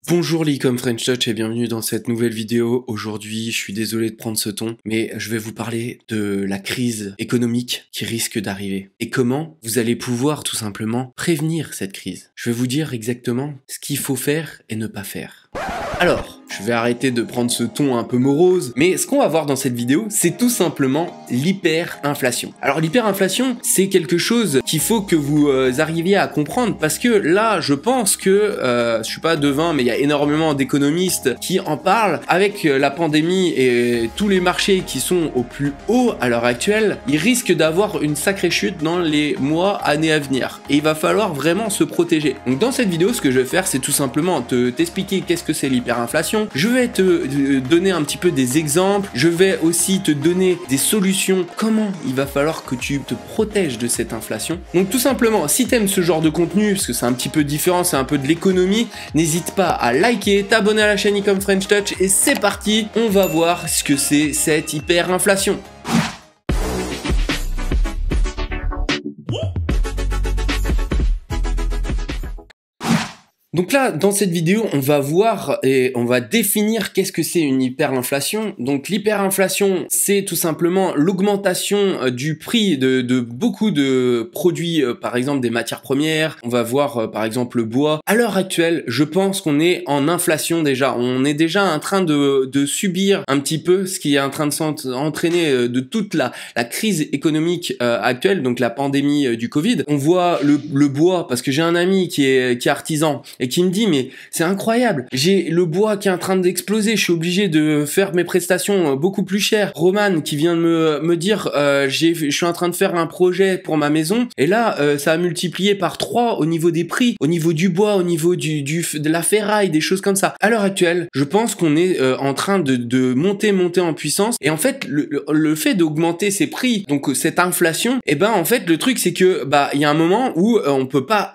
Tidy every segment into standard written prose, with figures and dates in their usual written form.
Bonjour les comme French Touch et bienvenue dans cette nouvelle vidéo. Aujourd'hui, je suis désolé de prendre ce ton, mais je vais vous parler de la crise économique qui risque d'arriver et comment vous allez pouvoir tout simplement prévenir cette crise. Je vais vous dire exactement ce qu'il faut faire et ne pas faire. Alors, je vais arrêter de prendre ce ton un peu morose, mais ce qu'on va voir dans cette vidéo, c'est tout simplement l'hyperinflation. Alors l'hyperinflation, c'est quelque chose qu'il faut que vous arriviez à comprendre parce que là, je pense que, je suis pas devin, mais il y a énormément d'économistes qui en parlent. Avec la pandémie et tous les marchés qui sont au plus haut à l'heure actuelle, ils risquent d'avoir une sacrée chute dans les mois, années à venir. Et il va falloir vraiment se protéger. Donc dans cette vidéo, ce que je vais faire, c'est tout simplement t'expliquer qu'est-ce que c'est l'hyperinflation. Je vais te donner un petit peu des exemples. Je vais aussi te donner des solutions. Comment il va falloir que tu te protèges de cette inflation. Donc tout simplement, si t'aimes ce genre de contenu, parce que c'est un petit peu différent, c'est un peu de l'économie, n'hésite pas à liker, t'abonner à la chaîne Ecom French Touch et c'est parti. On va voir ce que c'est cette hyperinflation. Donc là, dans cette vidéo, on va voir et on va définir qu'est-ce que c'est une hyperinflation. Donc l'hyperinflation, c'est tout simplement l'augmentation du prix de beaucoup de produits, par exemple des matières premières. On va voir par exemple le bois. À l'heure actuelle, je pense qu'on est en inflation déjà. On est déjà en train de subir un petit peu ce qui est en train de s'entraîner de toute la crise économique actuelle, donc la pandémie du Covid. On voit le bois, parce que j'ai un ami qui est artisan, et qui me dit mais c'est incroyable, j'ai le bois qui est en train d'exploser, je suis obligé de faire mes prestations beaucoup plus chères. Roman qui vient de me dire je suis en train de faire un projet pour ma maison et là ça a multiplié par 3 au niveau des prix, au niveau du bois, au niveau de la ferraille, des choses comme ça. À l'heure actuelle, je pense qu'on est en train de monter en puissance et en fait le fait d'augmenter ces prix, donc cette inflation, et ben en fait le truc c'est que il y a un moment où on peut pas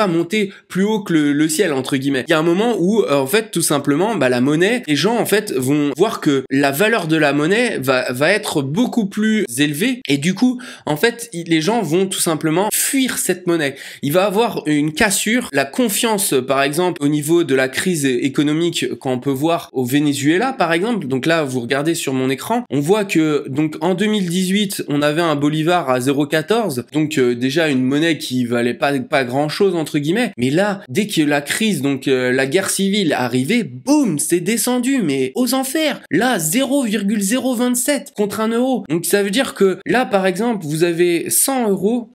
monter plus haut que le ciel entre guillemets. Il y a un moment où en fait tout simplement la monnaie, les gens en fait vont voir que la valeur de la monnaie va être beaucoup plus élevée et du coup en fait les gens vont tout simplement fuir cette monnaie. Il va avoir une cassure, la confiance par exemple au niveau de la crise économique qu'on peut voir au Venezuela par exemple. Donc là vous regardez sur mon écran, on voit que donc en 2018 on avait un bolivar à 0,14, donc déjà une monnaie qui valait pas grand chose entre guillemets, mais là dès que la crise, donc la guerre civile arrivée, boum, c'est descendu, mais aux enfers. Là, 0,027 contre 1 euro. Donc ça veut dire que là, par exemple, vous avez 100 euros,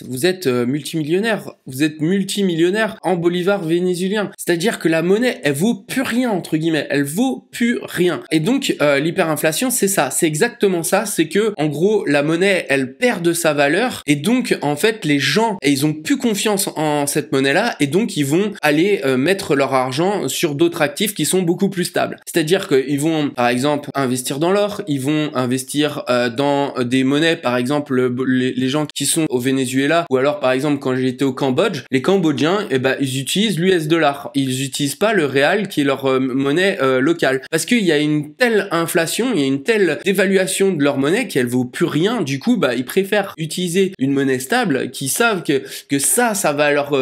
vous êtes multimillionnaire. Vous êtes multimillionnaire en bolivar vénézuélien. C'est-à-dire que la monnaie, elle vaut plus rien, entre guillemets. Elle vaut plus rien. Et donc, l'hyperinflation, c'est ça. C'est exactement ça. C'est que, en gros, la monnaie, elle perd de sa valeur. Et donc, en fait, les gens, ils ont plus confiance en cette monnaie-là. Et donc, ils vont aller mettre leur argent sur d'autres actifs qui sont beaucoup plus stables. C'est-à-dire qu'ils vont, par exemple, investir dans l'or, ils vont investir dans des monnaies, par exemple, les gens qui sont au Venezuela, ou alors, par exemple, quand j'étais au Cambodge, les Cambodgiens, ils utilisent l'US dollar. Ils utilisent pas le réal qui est leur monnaie locale. Parce qu'il y a une telle inflation, il y a une telle dévaluation de leur monnaie qu'elle vaut plus rien. Du coup, ils préfèrent utiliser une monnaie stable qui savent que ça va leur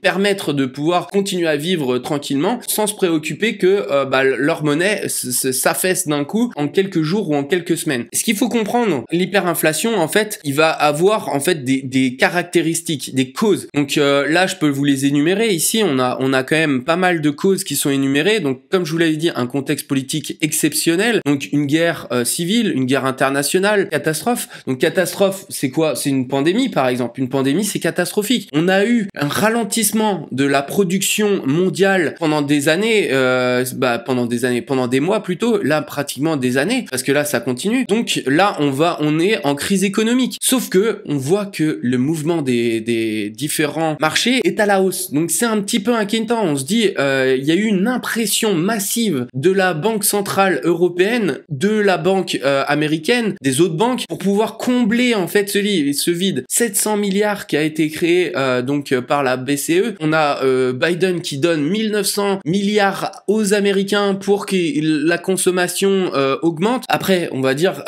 permettre de pouvoir continuer à vivre tranquillement sans se préoccuper que leur monnaie s'affaisse d'un coup en quelques jours ou en quelques semaines. Ce qu'il faut comprendre, l'hyperinflation en fait, il va avoir en fait des caractéristiques, des causes. Donc là, je peux vous les énumérer. Ici, on a quand même pas mal de causes qui sont énumérées. Donc comme je vous l'avais dit, un contexte politique exceptionnel. Donc une guerre civile, une guerre internationale, catastrophe. Donc catastrophe, c'est quoi? C'est une pandémie par exemple. Une pandémie, c'est catastrophique. On a eu un ralentissement de la production mondiale pendant des années, pendant des mois plutôt, là pratiquement des années, parce que là ça continue. Donc là on est en crise économique. Sauf que on voit que le mouvement des différents marchés est à la hausse. Donc c'est un petit peu inquiétant. On se dit, il y a eu une impression massive de la Banque centrale européenne, de la banque américaine, des autres banques pour pouvoir combler en fait ce vide. 700 milliards qui a été créé donc par la BCE. On a Biden qui donne 1900 milliards aux Américains pour que la consommation augmente. Après, on va dire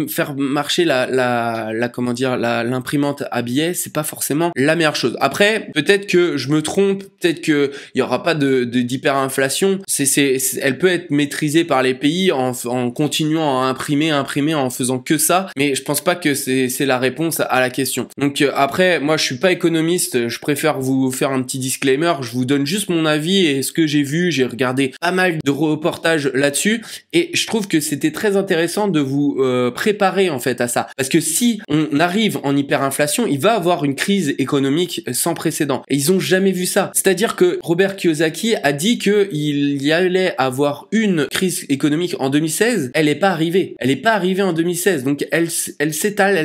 faire marcher l'imprimante alimente à billets, c'est pas forcément la meilleure chose. Après, peut-être que je me trompe, peut-être que il y aura pas d'hyperinflation. Elle peut être maîtrisée par les pays en continuant à imprimer, en faisant que ça. Mais je pense pas que c'est la réponse à la question. Donc après, moi je suis pas économiste, je préfère vous faire un petit disclaimer. Je vous donne juste mon avis et ce que j'ai vu. J'ai regardé pas mal de reportages là-dessus et je trouve que c'était très intéressant de vous préparer en fait à ça. Parce que si on arrive en hyperinflation, il va avoir une crise économique sans précédent. Et ils ont jamais vu ça. C'est-à-dire que Robert Kiyosaki a dit que il y allait avoir une crise économique en 2016. Elle est pas arrivée. Elle est pas arrivée en 2016. Donc elle s'étale.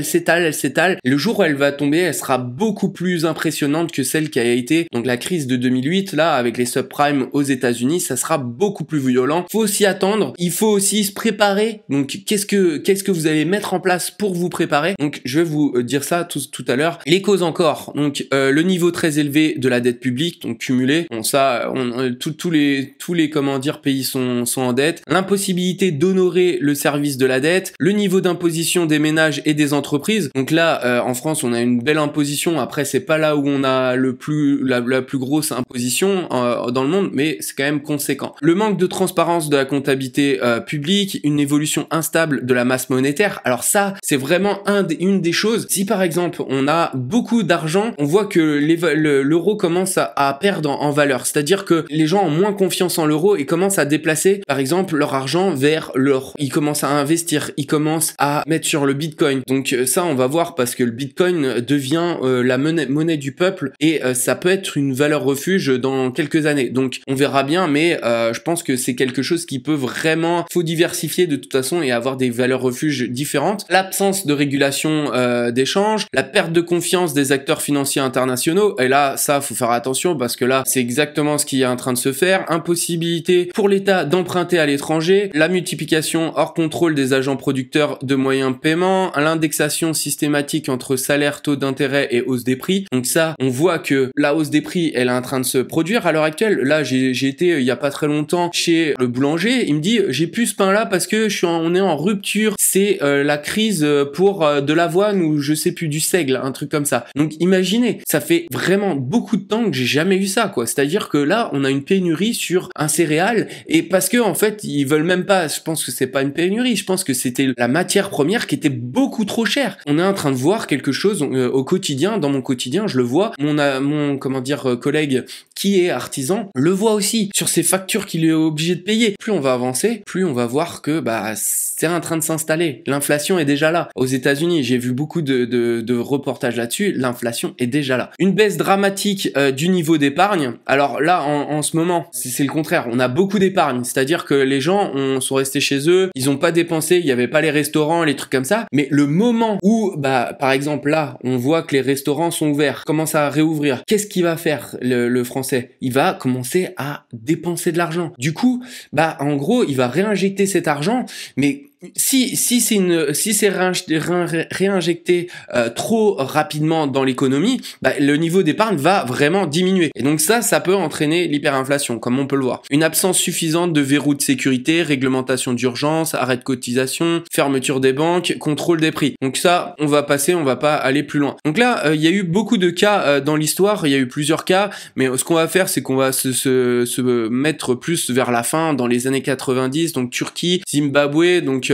Et le jour où elle va tomber, elle sera beaucoup plus impressionnante que celle qui a été donc la crise de 2008 là avec les subprimes aux États-Unis. Ça sera beaucoup plus violent. Faut s'y attendre. Il faut aussi se préparer. Donc qu'est-ce que vous allez mettre en place pour vous préparer? Donc je vais vous dire ça tout à l'heure. Les causes encore. Donc le niveau très élevé de la dette publique, donc cumulé. Bon ça, tous les comment dire pays sont en dette. L'impossibilité d'honorer le service de la dette. Le niveau d'imposition des ménages et des entreprises. Donc là, en France, on a une belle imposition. Après, c'est pas là où on a la plus grosse imposition dans le monde, mais c'est quand même conséquent. Le manque de transparence de la comptabilité publique, une évolution instable de la masse monétaire. Alors ça, c'est vraiment une des choses. Si par exemple, on a beaucoup d'argent, on voit que l'euro commence à perdre en valeur. C'est-à-dire que les gens ont moins confiance en l'euro et commencent à déplacer, par exemple, leur argent vers l'or. Ils commencent à investir, ils commencent à mettre sur le Bitcoin. Donc ça, on va voir parce que le Bitcoin devient la monnaie du peuple et ça peut être une valeur refuge dans quelques années. Donc on verra bien, mais je pense que c'est quelque chose qui peut vraiment, faut diversifier de toute façon et avoir des valeurs refuges différentes. L'absence de régulation d'échange, la perte de confiance des acteurs financiers internationaux, et là, ça, faut faire attention parce que là, c'est exactement ce qui est en train de se faire. Impossibilité pour l'État d'emprunter à l'étranger, la multiplication hors contrôle des agents producteurs de moyens de paiement, l'indexation systématique entre salaire, taux d'intérêt et hausse des prix. Donc ça, on voit que la hausse des prix, elle est en train de se produire à l'heure actuelle. Là, j'ai été il y a pas très longtemps chez le boulanger, il me dit j'ai plus ce pain là parce que on est en rupture, c'est la crise pour de l'avoine ou je sais plus du seigle, un truc comme ça. Donc imaginez, ça fait vraiment beaucoup de temps que j'ai jamais eu ça quoi. C'est-à-dire que là, on a une pénurie sur un céréal et parce que en fait, ils veulent même pas, je pense que c'est pas une pénurie, je pense que c'était la matière première qui était beaucoup trop chère. On est en train de voir quelque chose au quotidien, dans mon quotidien, je le vois, mon comment dire collègue qui est artisan le voit aussi sur ses factures qu'il est obligé de payer. Plus on va avancer, plus on va voir que c'est en train de s'installer. L'inflation est déjà là. Aux États-Unis, j'ai vu beaucoup de reportages là-dessus, l'inflation est déjà là. Une baisse dramatique du niveau d'épargne. Alors là, en ce moment, c'est le contraire. On a beaucoup d'épargne, c'est-à-dire que les gens sont restés chez eux, ils ont pas dépensé, il y avait pas les restaurants, les trucs comme ça. Mais le moment où, par exemple là, on voit que les restaurants sont ouverts, commencent à réouvrir, qu'est-ce qu'il va faire le Français? Il va commencer à dépenser de l'argent. Du coup, en gros, il va réinjecter cet argent, mais si c'est réinjecté trop rapidement dans l'économie, le niveau d'épargne va vraiment diminuer. Et donc ça peut entraîner l'hyperinflation, comme on peut le voir. Une absence suffisante de verrou de sécurité, réglementation d'urgence, arrêt de cotisation, fermeture des banques, contrôle des prix. Donc ça, on va passer, on va pas aller plus loin. Donc là, il y a eu beaucoup de cas dans l'histoire, il y a eu plusieurs cas, mais ce qu'on va faire, c'est qu'on va se mettre plus vers la fin, dans les années 90, donc Turquie, Zimbabwe, donc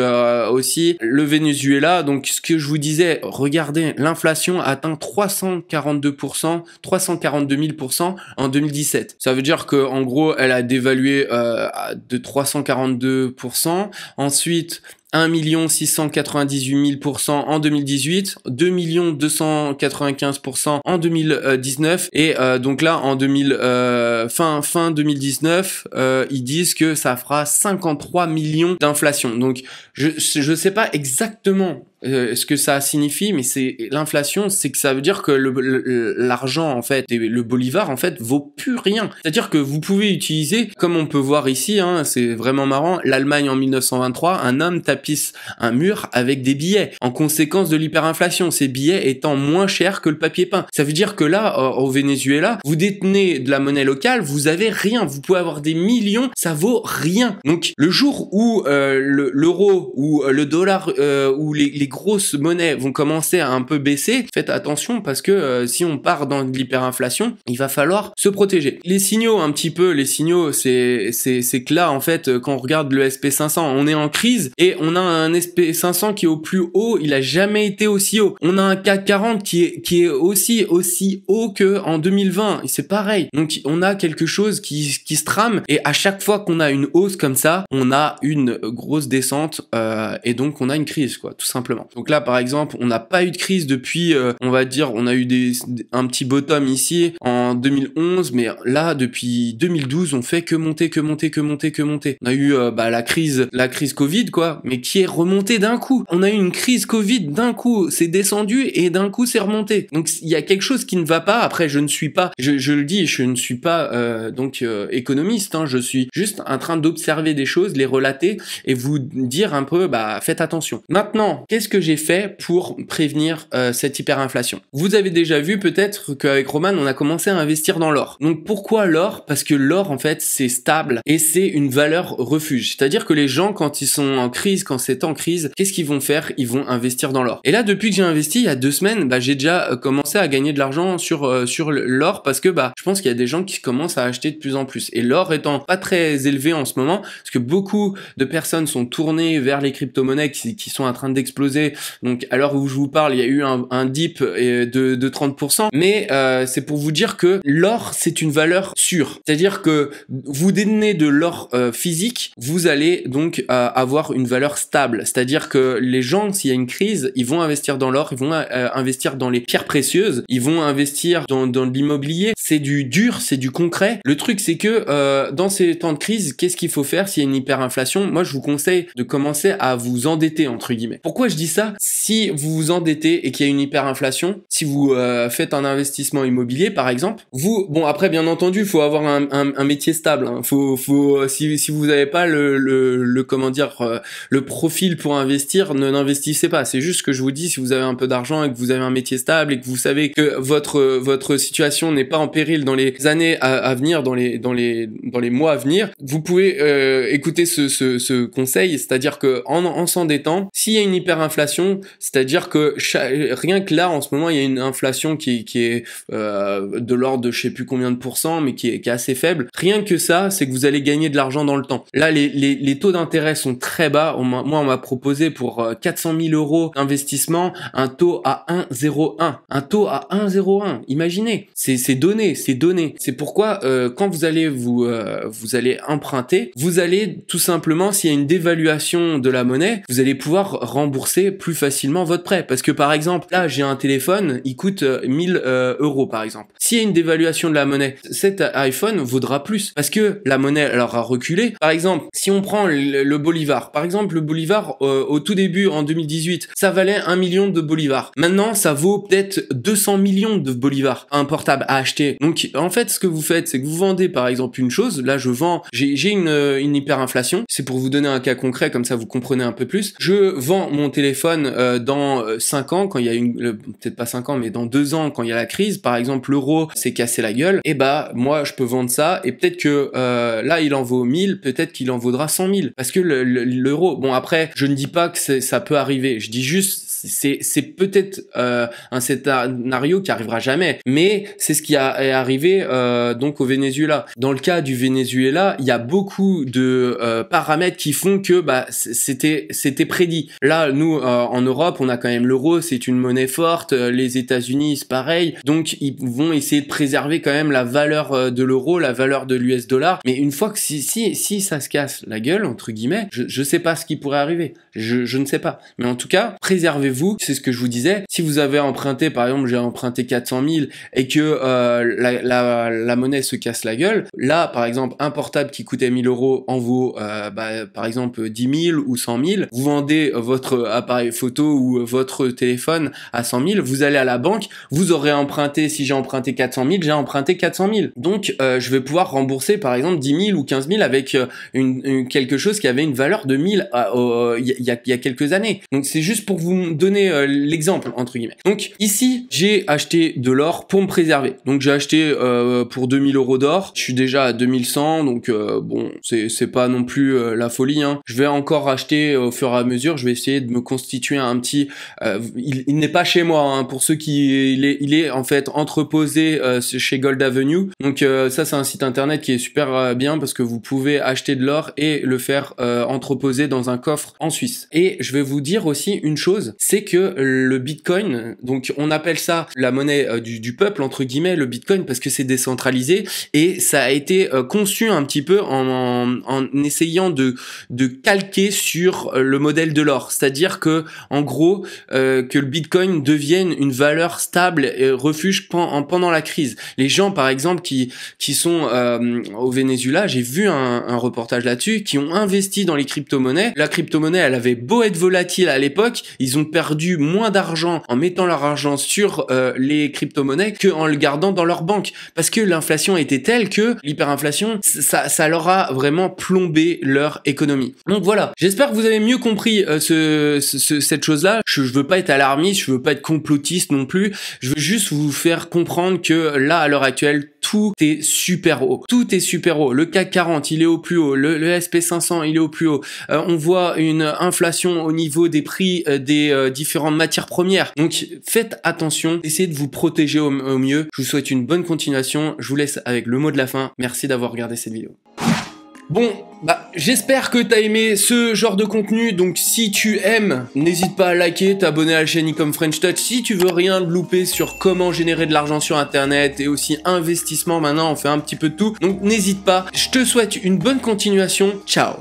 aussi le Venezuela. Donc ce que je vous disais, regardez, l'inflation a atteint 342 000% en 2017. Ça veut dire que en gros, elle a dévalué de 342%. Ensuite, 1 698 000% en 2018, 2 295% en 2019 et donc là en fin 2019 ils disent que ça fera 53 millions d'inflation. Donc je sais pas exactement ce que ça signifie, mais c'est l'inflation, c'est que ça veut dire que l'argent en fait, et le bolivar en fait vaut plus rien. C'est-à-dire que vous pouvez utiliser, comme on peut voir ici, c'est vraiment marrant, l'Allemagne en 1923, un homme tapisse un mur avec des billets en conséquence de l'hyperinflation, ces billets étant moins chers que le papier peint. Ça veut dire que là, au Venezuela, vous détenez de la monnaie locale, vous avez rien, vous pouvez avoir des millions, ça vaut rien. Donc le jour où l'euro ou le dollar ou les des grosses monnaies vont commencer à un peu baisser, faites attention parce que si on part dans de l'hyperinflation, il va falloir se protéger. Les signaux un petit peu, c'est que là en fait quand on regarde le SP500, on est en crise et on a un SP500 qui est au plus haut, il a jamais été aussi haut. On a un CAC 40 qui est aussi haut que en 2020, et c'est pareil. Donc on a quelque chose qui se trame et à chaque fois qu'on a une hausse comme ça, on a une grosse descente et donc on a une crise quoi, tout simplement. Donc là par exemple, on n'a pas eu de crise depuis on va dire on a eu un petit bottom ici en 2011, mais là depuis 2012, on fait que monter. On a eu la crise Covid quoi, mais qui est remontée d'un coup. On a eu une crise Covid d'un coup, c'est descendu et d'un coup c'est remonté. Donc il y a quelque chose qui ne va pas. Après je ne suis pas, je le dis, je ne suis pas économiste, hein, je suis juste en train d'observer des choses, les relater et vous dire un peu faites attention. Maintenant, qu'est-ce que j'ai fait pour prévenir cette hyperinflation? Vous avez déjà vu peut-être qu'avec Roman, on a commencé à investir dans l'or. Donc pourquoi l'or? Parce que l'or en fait c'est stable et c'est une valeur refuge. C'est-à-dire que les gens quand ils sont en crise, quand c'est en crise, qu'est-ce qu'ils vont faire? Ils vont investir dans l'or. Et là depuis que j'ai investi il y a 2 semaines, j'ai déjà commencé à gagner de l'argent sur l'or parce que je pense qu'il y a des gens qui commencent à acheter de plus en plus. Et l'or étant pas très élevé en ce moment, parce que beaucoup de personnes sont tournées vers les crypto-monnaies qui sont en train d'exploser. Donc à l'heure où je vous parle, il y a eu un dip de 30%. Mais c'est pour vous dire que l'or c'est une valeur sûre. C'est-à-dire que vous détenez de l'or physique, vous allez donc avoir une valeur stable. C'est-à-dire que les gens, s'il y a une crise, ils vont investir dans l'or, ils vont investir dans les pierres précieuses, ils vont investir dans l'immobilier. C'est du dur, c'est du concret. Le truc, c'est que dans ces temps de crise, qu'est-ce qu'il faut faire s'il y a une hyperinflation? Moi, je vous conseille de commencer à vous endetter, entre guillemets. Pourquoi je dis ça? Si vous vous endettez et qu'il y a une hyperinflation, si vous faites un investissement immobilier, par exemple, après, bien entendu, il faut avoir un métier stable. Hein. Si vous n'avez pas le profil pour investir, n'investissez pas. C'est juste que je vous dis, si vous avez un peu d'argent et que vous avez un métier stable et que vous savez que votre situation n'est pas en péril dans les années à venir, dans les mois à venir, vous pouvez écouter ce conseil, c'est-à-dire que en s'endettant, s'il y a une hyperinflation, c'est-à-dire que rien que là en ce moment il y a une inflation qui est de l'ordre de je sais plus combien de pourcents, mais qui est assez faible. Rien que ça, c'est que vous allez gagner de l'argent dans le temps. Là, les taux d'intérêt sont très bas. Moi, on m'a proposé pour 400 000 euros d'investissement un taux à 1,01. Un taux à 1,01. Imaginez, c'est donné. C'est pourquoi quand vous allez vous allez emprunter, vous allez tout simplement, s'il y a une dévaluation de la monnaie, vous allez pouvoir rembourser plus facilement votre prêt. Parce que par exemple, là, j'ai un téléphone, il coûte 1000 euros par exemple. S'il y a une dévaluation de la monnaie, cet iPhone vaudra plus parce que la monnaie alors a reculé. Par exemple, si on prend le bolivar, par exemple le bolivar au tout début en 2018, ça valait 1 million de bolivars. Maintenant, ça vaut peut-être 200 millions de bolivars, un portable à acheter. Donc en fait, ce que vous faites, c'est que vous vendez par exemple une chose. Là, j'ai une hyperinflation. C'est pour vous donner un cas concret, comme ça vous comprenez un peu plus. Je vends mon téléphone dans 5 ans, quand il y a peut-être pas 5 ans, mais dans 2 ans, quand il y a la crise, par exemple l'euro s'est cassé la gueule, et moi je peux vendre ça, et peut-être que là il en vaut 1000, peut-être qu'il en vaudra 100 000, parce que l'euro, bon après, je ne dis pas que ça peut arriver, je dis juste c'est peut-être un scénario qui arrivera jamais, mais c'est ce qui est arrivé donc au Venezuela. Dans le cas du Venezuela, il y a beaucoup de paramètres qui font que c'était prédit. Là, nous en Europe, on a quand même l'euro, c'est une monnaie forte. Les États-Unis, c'est pareil. Donc ils vont essayer de préserver quand même la valeur de l'euro, la valeur de l'US dollar. Mais une fois que si ça se casse la gueule entre guillemets, je sais pas ce qui pourrait arriver. Je ne sais pas. Mais en tout cas, préservez-vous. C'est ce que je vous disais. Si vous avez emprunté, par exemple, j'ai emprunté 400 000 et que la monnaie se casse la gueule, là, par exemple, un portable qui coûtait 1000 euros en vaut, par exemple, 10 000 ou 100 000. Vous vendez votre appareil photo ou votre téléphone à 100 000. Vous allez à la banque. Vous aurez emprunté, si j'ai emprunté 400 000, j'ai emprunté 400 000. Donc, je vais pouvoir rembourser, par exemple, 10 000 ou 15 000 avec quelque chose qui avait une valeur de 1000 il y a quelques années. Donc, c'est juste pour vous donner l'exemple entre guillemets. Donc ici, j'ai acheté de l'or pour me préserver. Donc j'ai acheté pour 2000 € d'or. Je suis déjà à 2100, donc bon, c'est pas non plus la folie, hein. Je vais encore acheter au fur et à mesure. Je vais essayer de me constituer un petit. Il n'est pas chez moi, hein, pour ceux qui il est en fait entreposé chez Gold Avenue. Donc ça c'est un site internet qui est super bien parce que vous pouvez acheter de l'or et le faire entreposer dans un coffre en Suisse. Et je vais vous dire aussi une chose, c'est que le Bitcoin, donc on appelle ça la monnaie du peuple entre guillemets, le Bitcoin, parce que c'est décentralisé et ça a été conçu un petit peu en essayant de calquer sur le modèle de l'or, c'est-à-dire que en gros que le Bitcoin devienne une valeur stable et refuge pendant la crise. Les gens par exemple qui sont au Venezuela, j'ai vu un reportage là-dessus, qui ont investi dans les crypto-monnaies. La crypto-monnaie, elle avait beau être volatile à l'époque, ils ont perdu moins d'argent en mettant leur argent sur les crypto-monnaies que en le gardant dans leur banque, parce que l'inflation était telle que l'hyperinflation, ça leur a vraiment plombé leur économie. Donc voilà, j'espère que vous avez mieux compris cette chose-là. Je veux pas être alarmiste, je veux pas être complotiste non plus, je veux juste vous faire comprendre que là, à l'heure actuelle, tout est super haut. Tout est super haut. Le CAC 40, il est au plus haut. Le SP500, il est au plus haut. On voit une inflation au niveau des prix des différentes matières premières. Donc, faites attention. Essayez de vous protéger au mieux. Je vous souhaite une bonne continuation. Je vous laisse avec le mot de la fin. Merci d'avoir regardé cette vidéo. Bon, bah j'espère que t'as aimé ce genre de contenu, donc si tu aimes, n'hésite pas à liker, t'abonner à la chaîne Ecom French Touch si tu veux rien louper sur comment générer de l'argent sur internet et aussi investissement. Maintenant on fait un petit peu de tout, donc n'hésite pas. Je te souhaite une bonne continuation, ciao.